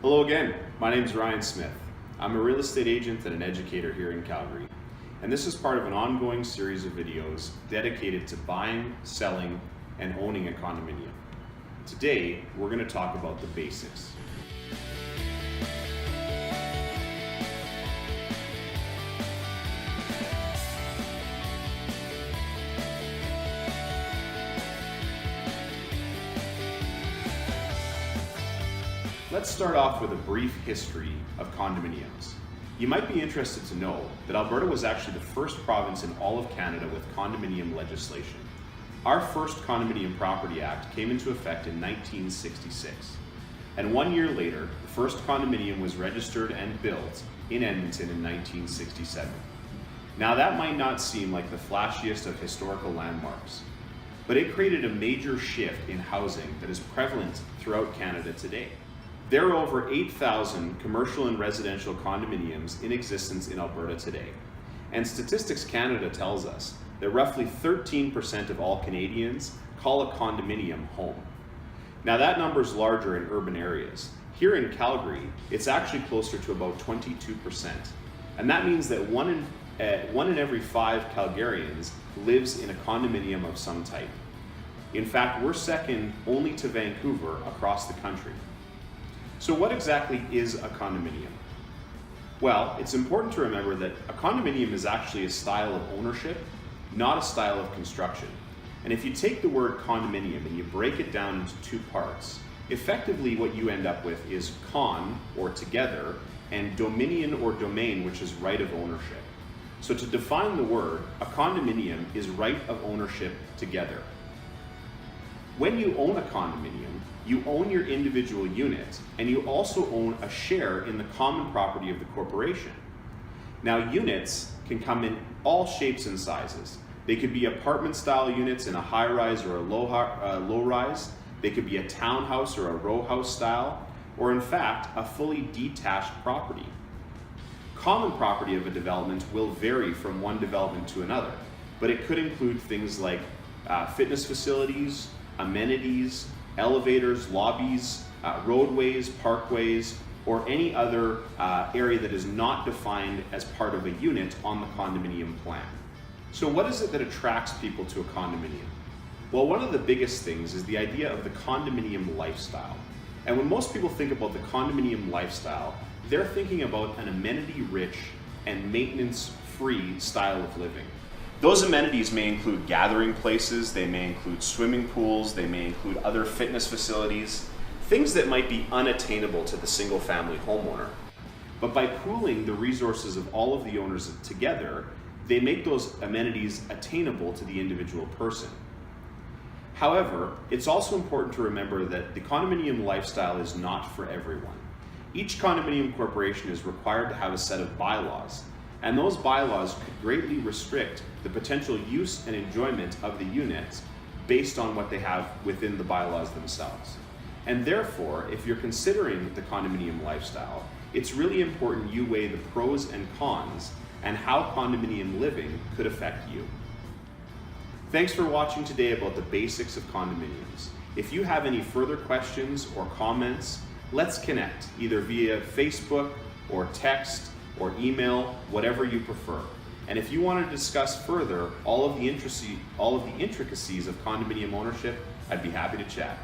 Hello again, my name is Ryan Smith. I'm a real estate agent and an educator here in Calgary, and this is part of an ongoing series of videos dedicated to buying, selling, and owning a condominium. Today, we're going to talk about the basics. Let's start off with a brief history of condominiums. You might be interested to know that Alberta was actually the first province in all of Canada with condominium legislation. Our first Condominium Property Act came into effect in 1966. And 1 year later, the first condominium was registered and built in Edmonton in 1967. Now that might not seem like the flashiest of historical landmarks, but it created a major shift in housing that is prevalent throughout Canada today. There are over 8,000 commercial and residential condominiums in existence in Alberta today. And Statistics Canada tells us that roughly 13% of all Canadians call a condominium home. Now that number is larger in urban areas. Here in Calgary, it's actually closer to about 22%. And that means that one in every 5 Calgarians lives in a condominium of some type. In fact, we're second only to Vancouver across the country. So what exactly is a condominium? Well, it's important to remember that a condominium is actually a style of ownership, not a style of construction. And if you take the word condominium and you break it down into 2 parts, effectively what you end up with is con, or together, and dominion or domain, which is right of ownership. So to define the word, a condominium is right of ownership together. When you own a condominium, you own your individual unit, and you also own a share in the common property of the corporation. Now, units can come in all shapes and sizes. They could be apartment-style units in a high-rise or a low-rise. They could be a townhouse or a row house style, or in fact, a fully detached property. Common property of a development will vary from one development to another, but it could include things like fitness facilities, amenities, elevators, lobbies, roadways, parkways, or any other area that is not defined as part of a unit on the condominium plan. So what is it that attracts people to a condominium? Well, one of the biggest things is the idea of the condominium lifestyle. And when most people think about the condominium lifestyle, they're thinking about an amenity-rich and maintenance-free style of living. Those amenities may include gathering places, they may include swimming pools, they may include other fitness facilities, things that might be unattainable to the single-family homeowner. But by pooling the resources of all of the owners together, they make those amenities attainable to the individual person. However, it's also important to remember that the condominium lifestyle is not for everyone. Each condominium corporation is required to have a set of bylaws, and those bylaws could greatly restrict the potential use and enjoyment of the units based on what they have within the bylaws themselves. And therefore, if you're considering the condominium lifestyle, it's really important you weigh the pros and cons and how condominium living could affect you. Thanks for watching today about the basics of condominiums. If you have any further questions or comments, let's connect either via Facebook or text or email, whatever you prefer. And if you want to discuss further all of the intricacies of condominium ownership, I'd be happy to chat.